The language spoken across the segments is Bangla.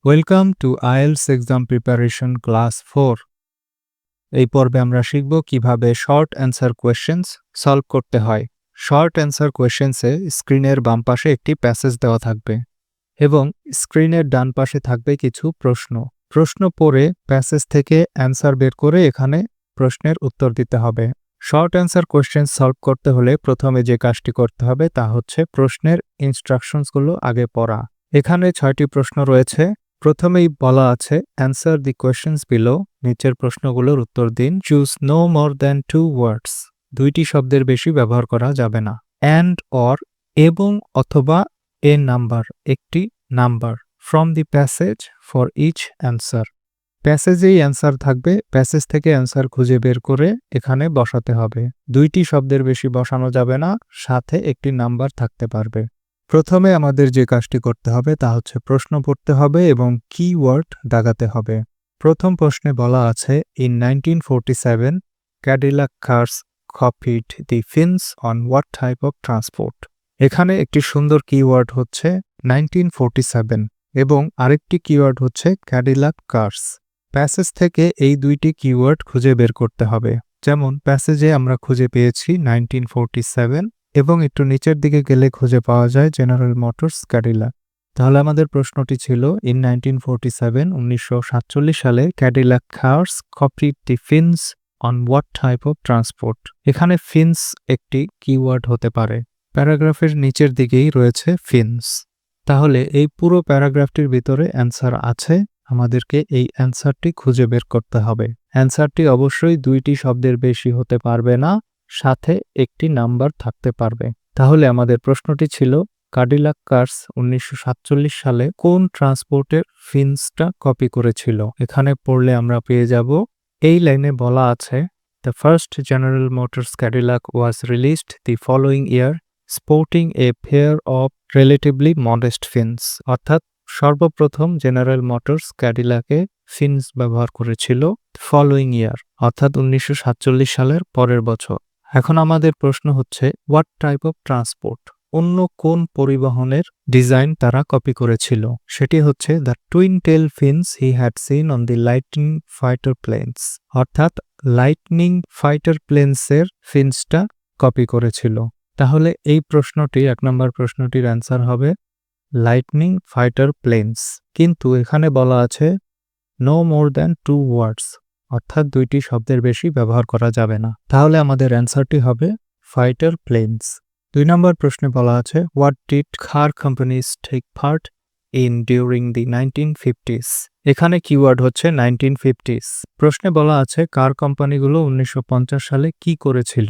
Welcome to IELTS exam preparation class 4। এই পর্বে আমরা শিখব কিভাবে শর্ট অ্যান্সার কোয়েশ্চেন্স সলভ করতে হয়। শর্ট অ্যান্সার কোয়েশ্চেন্সে স্ক্রিনের বাম পাশে একটি প্যাসেজ দেওয়া থাকবে এবং স্ক্রিনের ডান পাশে থাকবে কিছু প্রশ্ন পড়ে প্যাসেজ থেকে অ্যান্সার বের করে এখানে প্রশ্নের উত্তর দিতে হবে। শর্ট অ্যান্সার কোয়েশ্চেন্স সলভ করতে হলে প্রথমে যে কাজটি করতে হবে তা হচ্ছে প্রশ্নের ইনস্ট্রাকশনসগুলো আগে পড়া। এখানে 6টি প্রশ্ন রয়েছে। প্রথমেই বলা আছে অ্যান্সার দি কোয়েশ্চেন্স বিলো, নিচের প্রশ্নগুলোর উত্তর দিন। চুজ নো মোর দ্যান 2 ওয়ার্ডস, দুইটি শব্দের বেশি ব্যবহার করা যাবে না। অ্যান্ড অর, এবং অথবা এ নাম্বার, একটি number. From the passage for each answer, প্যাসেজেই অ্যান্সার থাকবে, প্যাসেজ থেকে অ্যান্সার খুঁজে বের করে এখানে বসাতে হবে। দুইটি শব্দের বেশি বসানো যাবে না, সাথে একটি নাম্বার থাকতে পারবে। প্রথমে আমাদের যে কাজটি করতে হবে তা হচ্ছে প্রশ্ন পড়তে হবে এবং কিওয়ার্ড দাগাতে হবে। প্রথম প্রশ্নে বলা আছে in 1947 Cadillac cars copied the fins on what type of transport. এখানে একটি সুন্দর কিওয়ার্ড হচ্ছে 1947 এবং আরেকটি কিওয়ার্ড হচ্ছে ক্যাডিলাক কার্স। প্যাসেজ থেকে এই দুইটি কিওয়ার্ড খুঁজে বের করতে হবে। যেমন প্যাসেজে আমরা খুঁজে পেয়েছি 1947 এবং একটু নিচের দিকে গেলে খুঁজে পাওয়া যায় জেনারেল মোটরস ক্যাডিলাক। তাহলে আমাদের প্রশ্নটি ছিল ইন 1947 সালে Cadillac cars copied the fins on what type of transport. এখানে ফিন্স একটি কিওয়ার্ড হতে পারে। প্যারাগ্রাফের নিচের দিকেই রয়েছে ফিন্স। তাহলে এই পুরো প্যারাগ্রাফটির ভিতরে অ্যান্সার আছে, আমাদেরকে এই অ্যান্সারটি খুঁজে বের করতে হবে। অ্যান্সারটি অবশ্যই দুইটি শব্দের বেশি হতে পারবে না, সাথে একটি নাম্বার থাকতে পারবে। তাহলে আমাদের প্রশ্নটি ছিল ক্যাডিলাক কার্স 1947 সালে কোন ট্রান্সপোর্টের ফিন্সটা কপি করেছিল। এখানে পড়লে আমরা পেয়ে যাব, এই লাইনে বলা আছে the first General Motors Cadillac was released the following year sporting a pair of relatively modest fins. অর্থাৎ সর্বপ্রথম জেনারেল মোটরস ক্যাডিলাকে ফিন্স ব্যবহার করেছিল ফলোয়িং ইয়ার, অর্থাৎ 1947 সালের পরের বছর। এখন আমাদের প্রশ্ন হচ্ছে হোয়াট টাইপ অফ ট্রান্সপোর্ট, অন্য কোন পরিবহনের ডিজাইন তারা কপি করেছিল। সেটি হচ্ছে the twin tail fins he had seen on the Lightning fighter planes, অর্থাৎ লাইটনিং ফাইটার প্লেনসের ফিন্সটা কপি করেছিল। তাহলে এই প্রশ্নটি 1 নম্বর প্রশ্নটির অ্যান্সার হবে লাইটনিং ফাইটার প্লেনস। কিন্তু এখানে বলা আছে নো মোর দ্যান 2 ওয়ার্ডস, অর্থাৎ দুইটি শব্দের বেশি ব্যবহার করা যাবে না। তাহলে আমাদের অ্যান্সারটি হবে ফাইটার প্লেনস। 2 নম্বর প্রশ্নে বলা আছে what did car companies take part in during the 1950s। এখানে কিওয়ার্ড হচ্ছে 1950s। প্রশ্নে বলা আছে কার কোম্পানিগুলো 1950 সালে কি করেছিল।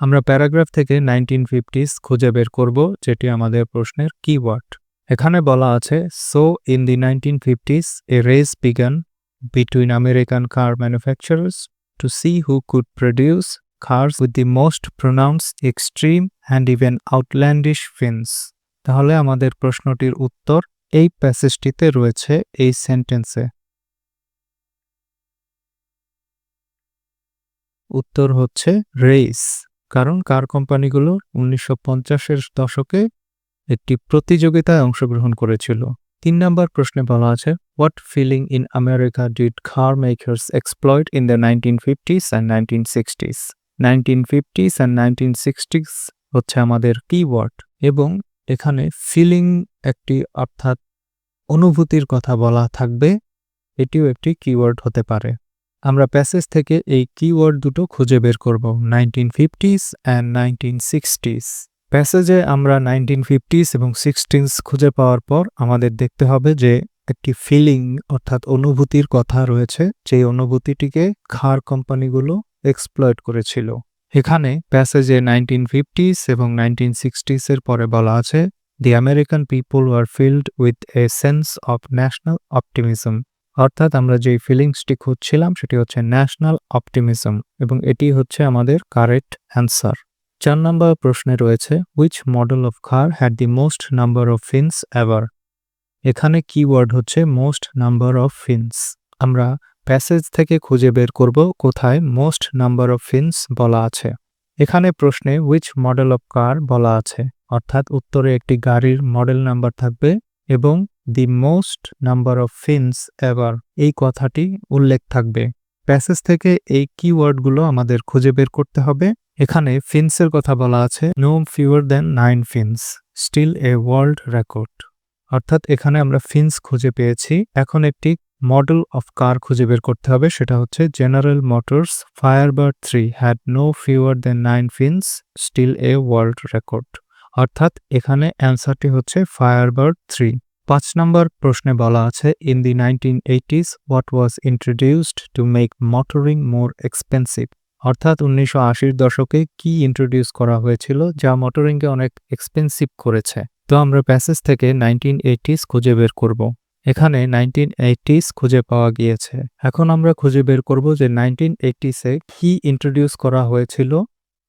আমরা প্যারাগ্রাফ থেকে 1950s খুঁজে বের করব, যেটি আমাদের প্রশ্নের কিওয়ার্ড। এখানে বলা আছে so in the 1950s a race began between American car manufacturers to see who could produce cars with the most pronounced extreme and even outlandish fins। তাহলে আমাদের প্রশ্নটির উত্তর এই প্যাসেজটিতে রয়েছে এই সেন্টেন্সে। উত্তর হচ্ছে রেস, কারণ কার কোম্পানিগুলো 1950-এর দশকে একটি প্রতিযোগিতায় অংশগ্রহণ করেছিল। 3 নম্বর প্রশ্নে বলা আছে what feeling in America did car makers exploit in the 1950s and 1960s। 1950s and 1960s হচ্ছে আমাদের কিওয়ার্ড এবং এখানে ফিলিং একটি, অর্থাৎ অনুভূতির কথা বলা থাকবে, এটিও একটি কিওয়ার্ড হতে পারে। আমরা প্যাসেজ থেকে এই কিওয়ার্ড দুটো খুঁজে বের করব, 1950s and 1960s। প্যাসেজে আমরা 1950s এবং 60s খুঁজে পাওয়ার পর আমাদের দেখতে হবে যে একটি ফিলিং, অর্থাৎ অনুভূতির কথা রয়েছে, যেই অনুভূতিটিকে কার কোম্পানিগুলো এক্সপ্লয়েট করেছিল। এখানে প্যাসেজে 1950s এবং 1960s এর পরে বলা আছে the American people were filled with a sense of national optimism. অর্থাৎ আমরা যেই ফিলিংসটি খুঁজছিলাম সেটি হচ্ছে ন্যাশনাল অপটিমিজম এবং এটি হচ্ছে আমাদের কারেক্ট অ্যান্সার। 4 নম্বর প্রশ্নে রয়েছে which model of car had the most number of fins ever. এখানে কিওয়ার্ড হচ্ছে মোস্ট নাম্বার অফ ফিন্স। আমরা প্যাসেজ থেকে খুঁজে বের করব কোথায় মোস্ট নাম্বার অফ ফিন্স বলা আছে। এখানে প্রশ্নে হুইচ মডেল অফ কার বলা আছে, অর্থাৎ উত্তরে একটি গাড়ির মডেল নাম্বার থাকবে এবং দি most number of fins ever এই কথাটি উল্লেখ থাকবে। প্যাসেজ থেকে এই কিওয়ার্ডগুলো আমাদের খুঁজে বের করতে হবে। এখানে ফিনসের কথা বলা আছে, no fewer than 9 fins still a world record. অর্থাৎ এখানে আমরা ফিনস খুঁজে পেয়েছি। এখন একটি মডেল অফ কার খুঁজে বের করতে হবে, সেটা হচ্ছে General Motors Firebird 3 had no fewer than 9 fins still a world record. অর্থাৎ এখানে অ্যান্সারটি হচ্ছে ফায়ারবার্ড 3। 5 নম্বর প্রশ্নে বলা আছে, in the 1980s what was introduced to make motoring more expensive. অর্থাৎ 1980-র দশকে কি ইন্ট্রোডিউস করা হয়েছিল যা মোটরিংকে অনেক এক্সপেন্সিভ করেছে। তো আমরা প্যাসেজ থেকে 1980s খুঁজে বের করব। এখানে 1980s খুঁজে পাওয়া গিয়েছে। এখন আমরা খুঁজে বের করব যে 1980s-এ কি ইন্ট্রোডিউস করা হয়েছিল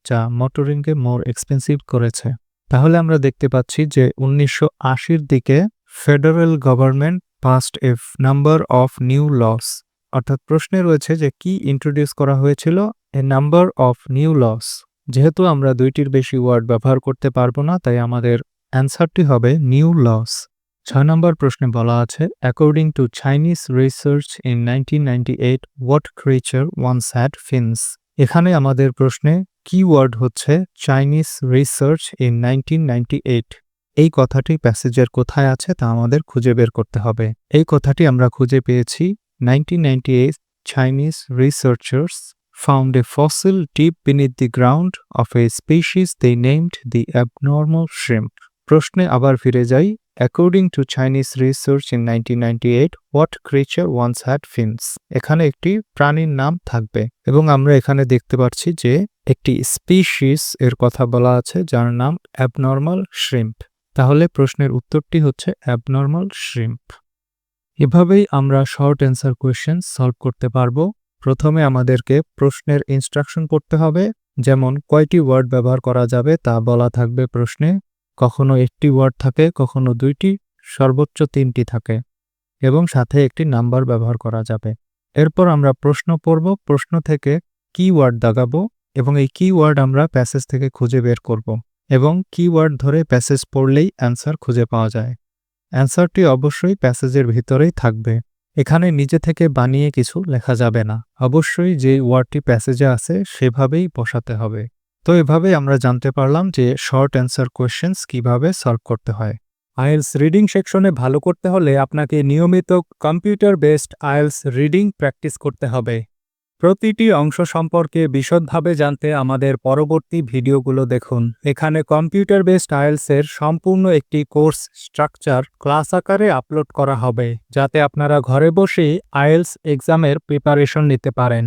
যা মোটরিংকে মোর এক্সপেন্সিভ করেছে। তাহলে আমরা দেখতে পাচ্ছি যে 1980-র দিকে federal government passed a number of new laws. অর্থাৎ প্রশ্নে রয়েছে যে কি ইন্ট্রোডিউস করা হয়েছিল, a number of new laws. যেহেতু আমরা দুইটির বেশি ওয়ার্ড ব্যবহার করতে পারবো না, তাই আমাদের অ্যান্সারটি হবে নিউ লস। 6 নম্বর প্রশ্নে বলা আছে, according to Chinese research in 1998 what creature once had fins. এখানে আমাদের প্রশ্নে কিওয়ার্ড হচ্ছে চাইনিজ রিসার্চ ইন 1998। এই কথাটি প্যাসেজের কোথায় আছে তা আমাদের খুঁজে বের করতে হবে। এই কথাটি আমরা খুঁজে পেয়েছি, 1998 Chinese researchers found a fossil deep beneath the ground of a species they named the abnormal shrimp. প্রশ্নে আবার ফিরে যাই, according to Chinese research in 1998 what creature once had fins. এখানে একটি প্রাণীর নাম থাকবে এবং আমরা এখানে দেখতে পাচ্ছি যে একটি স্পিসিস এর কথা বলা আছে যার নাম অ্যাবনর্মাল শ্রিম্প। তাহলে প্রশ্নের উত্তরটি হচ্ছে অ্যাবনর্মাল শ্রিম্প। এভাবেই আমরা শর্ট অ্যান্সার কোয়েশ্চেন সলভ করতে পারবো। প্রথমে আমাদেরকে প্রশ্নের ইনস্ট্রাকশন পড়তে হবে, যেমন কয়টি ওয়ার্ড ব্যবহার করা যাবে তা বলা থাকবে প্রশ্নে। কখনো একটি ওয়ার্ড থাকে, কখনো দুইটি, সর্বোচ্চ 3টি থাকে এবং সাথে একটি নাম্বার ব্যবহার করা যাবে। এরপর আমরা প্রশ্ন পড়ব, প্রশ্ন থেকে কিওয়ার্ড দাগাবো এবং এই কিওয়ার্ড আমরা প্যাসেজ থেকে খুঁজে বের করব এবং কিওয়ার্ড ধরে প্যাসেজ পড়লেই অ্যান্সার খুঁজে পাওয়া যায়। অ্যান্সারটি অবশ্যই প্যাসেজের ভিতরেই থাকবে। এখানে নিজে থেকে বানিয়ে কিছু লেখা যাবে না, অবশ্যই যে ওয়ার্ডটি প্যাসেজে আছে সেভাবেই বসাতে হবে। তো এভাবেই আমরা জানতে পারলাম যে শর্ট অ্যান্সার কোয়েশ্চেন্স কিভাবে সলভ করতে হয়। আইএলস রিডিং সেকশনে ভালো করতে হলে আপনাকে নিয়মিত computer based IELTS reading practice করতে হবে। প্রতিটি অংশ সম্পর্কে বিশদভাবে জানতে আমাদের পরবর্তী ভিডিওগুলো দেখুন। এখানে কম্পিউটার বেসড আইএলসের সম্পূর্ণ একটি কোর্স স্ট্রাকচার ক্লাস আকারে আপলোড করা হবে, যাতে আপনারা ঘরে বসেই আইএলস এক্সামের প্রিপারেশন নিতে পারেন।